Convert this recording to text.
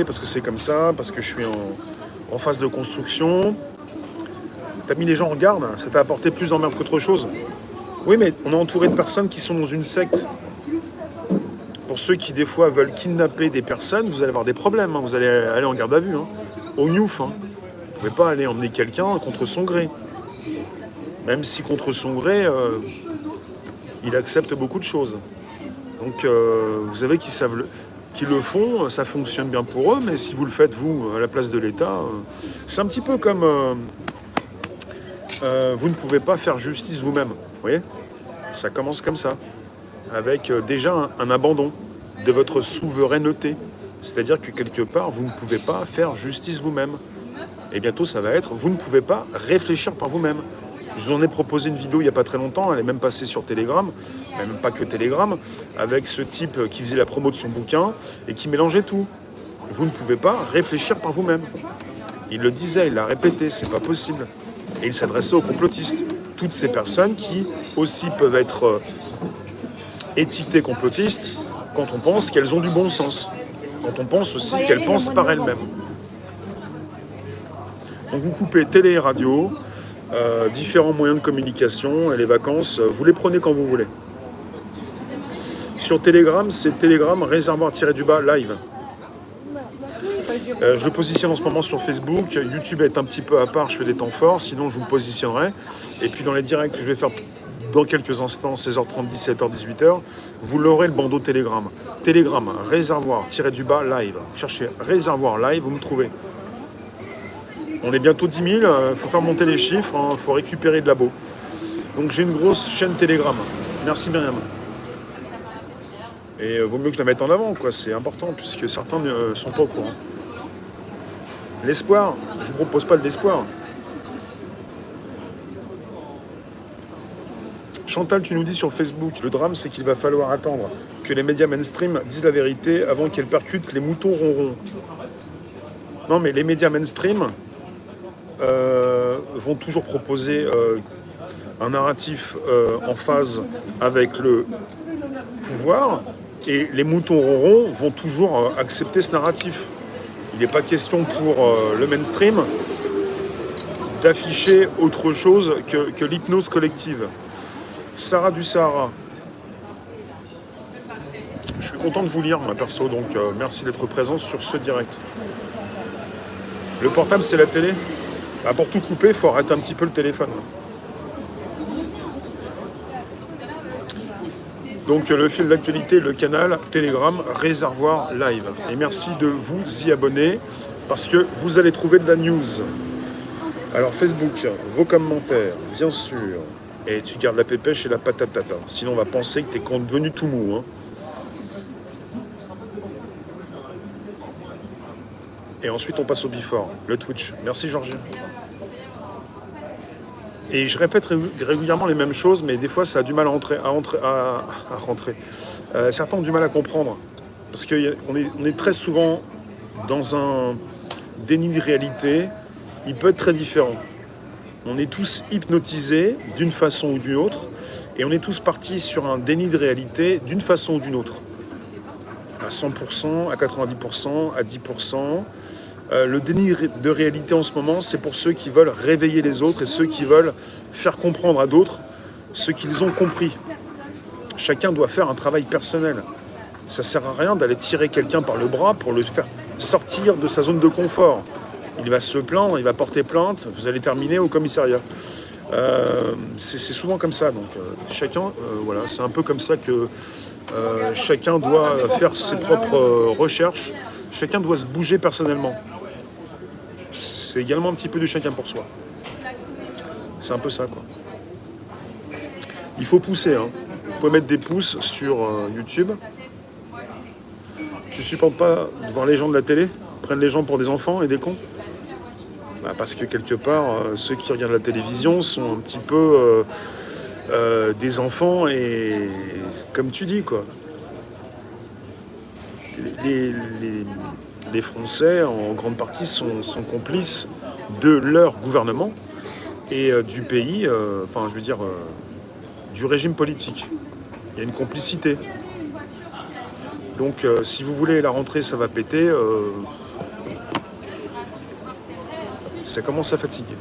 parce que c'est comme ça, parce que je suis en phase de construction. T'as mis les gens en garde, ça t'a apporté plus d'emmerde qu'autre chose. Oui, mais on est entouré de personnes qui sont dans une secte. Pour ceux qui, des fois, veulent kidnapper des personnes, vous allez avoir des problèmes. Vous allez aller en garde à vue. Au Newf. Vous ne pouvez pas aller emmener quelqu'un contre son gré. Même si contre son gré, il accepte beaucoup de choses. Donc, vous savez qu'ils le font, ça fonctionne bien pour eux, mais si vous le faites, vous, à la place de l'État, c'est un petit peu comme vous ne pouvez pas faire justice vous-même. Vous voyez ? Ça commence comme ça, avec déjà un abandon de votre souveraineté. C'est-à-dire que quelque part, vous ne pouvez pas faire justice vous-même. Et bientôt, ça va être, vous ne pouvez pas réfléchir par vous-même. Je vous en ai proposé une vidéo il n'y a pas très longtemps, elle est même passée sur Telegram, même pas que Telegram, avec ce type qui faisait la promo de son bouquin et qui mélangeait tout. Vous ne pouvez pas réfléchir par vous-même. Il le disait, il l'a répété, c'est pas possible. Et il s'adressait aux complotistes. Toutes ces personnes qui aussi peuvent être étiquetées complotistes quand on pense qu'elles ont du bon sens. Quand on pense aussi qu'elles pensent par elles-mêmes. Donc vous coupez télé et radio, différents moyens de communication et les vacances, vous les prenez quand vous voulez. Sur Telegram, c'est Telegram réservoir-du-bas live. Je le positionne en ce moment sur Facebook. YouTube est un petit peu à part, je fais des temps forts, sinon je vous positionnerai. Et puis dans les directs que je vais faire dans quelques instants, 16h30, 17h, 18h, vous l'aurez le bandeau Telegram. Telegram, réservoir-du-bas live. Cherchez réservoir live, vous me trouvez. On est bientôt 10 000, il faut faire monter les chiffres, il faut récupérer de labo. Donc j'ai une grosse chaîne Telegram. Merci Myriam. Et vaut mieux que je la mette en avant, quoi. C'est important, puisque certains ne sont pas au courant. L'espoir, je ne vous propose pas de l'espoir. Chantal, tu nous dis sur Facebook, le drame c'est qu'il va falloir attendre que les médias mainstream disent la vérité avant qu'elles percutent les moutons ronrons. Non mais les médias mainstream vont toujours proposer un narratif en phase avec le pouvoir et les moutons ronrons vont toujours accepter ce narratif. Il n'est pas question pour le mainstream d'afficher autre chose que l'hypnose collective. Sarah du Sahara. Je suis content de vous lire, moi, perso, donc merci d'être présent sur ce direct. Le portable, c'est la télé. Bah, pour tout couper, il faut arrêter un petit peu le téléphone. Donc le fil d'actualité, le canal Telegram Réservoir Live. Et merci de vous y abonner parce que vous allez trouver de la news. Alors Facebook, vos commentaires, bien sûr. Et tu gardes la pépèche et la patatata. Sinon on va penser que t'es devenu tout mou. Et ensuite on passe au before, le Twitch. Merci Georges. Et je répète régulièrement les mêmes choses, mais des fois ça a du mal à rentrer. Certains ont du mal à comprendre. Parce qu'on est très souvent dans un déni de réalité. Il peut être très différent. On est tous hypnotisés d'une façon ou d'une autre. Et on est tous partis sur un déni de réalité d'une façon ou d'une autre. À 100%, à 90%, à 10%. Le déni de réalité en ce moment, c'est pour ceux qui veulent réveiller les autres et ceux qui veulent faire comprendre à d'autres ce qu'ils ont compris. Chacun doit faire un travail personnel. Ça ne sert à rien d'aller tirer quelqu'un par le bras pour le faire sortir de sa zone de confort. Il va se plaindre, il va porter plainte, vous allez terminer au commissariat. C'est souvent comme ça. Donc chacun, voilà, c'est un peu comme ça que chacun doit faire ses propres recherches. Chacun doit se bouger personnellement. C'est également un petit peu de chacun pour soi. C'est un peu ça, quoi. Il faut pousser, Vous pouvez mettre des pouces sur YouTube. Tu supportes pas de voir les gens de la télé prennent les gens pour des enfants et des cons. Parce que quelque part, ceux qui regardent la télévision sont un petit peu des enfants et comme tu dis, quoi. Les Français, en grande partie, sont complices de leur gouvernement et du pays, du régime politique. Il y a une complicité. Donc, si vous voulez la rentrée, ça va péter, ça commence à fatiguer.